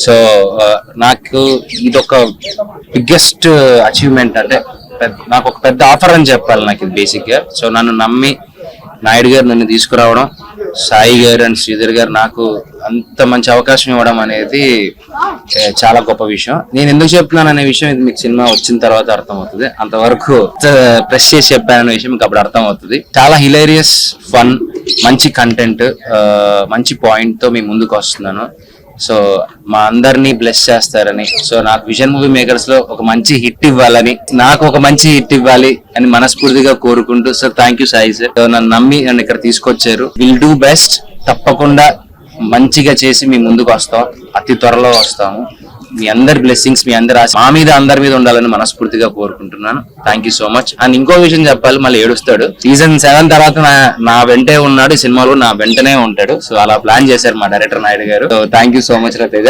So నాకు ఇదొక biggest achievement. అంటే నాకు ఒక పెద్ద ఆఫర్ అని చెప్పాలి నాకు ఇది బేసిక్ గా. సో నన్ను నమ్మి నాయుడు గారు నన్ను తీసుకురావడం, సాయి గారు అండ్ శ్రీధర్ గారు నాకు అంత మంచి అవకాశం ఇవ్వడం అనేది చాలా గొప్ప విషయం. నేను ఎందుకు చెప్తున్నాను అనే విషయం ఇది మీకు సినిమా వచ్చిన తర్వాత అర్థమవుతుంది. అంతవరకు ప్రెస్ చేసి చెప్పాననే విషయం మీకు అప్పుడు అర్థమవుతుంది. చాలా హిలేరియస్, ఫన్, మంచి కంటెంట్, మంచి పాయింట్ తో మీ ముందుకు వస్తున్నాను. సో మా అందరినీ బ్లెస్ చేస్తారని, సో నాకు విజన్ మూవీ మేకర్స్ లో ఒక మంచి హిట్ ఇవ్వాలని, నాకు ఒక మంచి హిట్ ఇవ్వాలి అని మనస్ఫూర్తిగా కోరుకుంటూ, sir thank you Sai sir, నన్ను నమ్మి నన్ను ఇక్కడ తీసుకొచ్చారు. విల్ డూ బెస్ట్, తప్పకుండా మంచిగా చేసి మీ ముందుకు వస్తాం, అతి త్వరలో వస్తాము. మీ అందరి బ్లెస్సింగ్స్, మీ అందరి ఆశ మా మీద అందరి మీద ఉండాలని మనస్ఫూర్తిగా కోరుకుంటున్నాను. Thank you so much. And ఇంకో విషయం చెప్పాలి, మళ్ళీ ఏడుస్తాడు. సీజన్ 7 తర్వాత నా వెంటే ఉన్నాడు, సినిమాలో నా వెంటనే ఉంటాడు. సో అలా ప్లాన్ చేశారు మా డైరెక్టర్ నాయుడు గారు. So thank you so much రతేజ.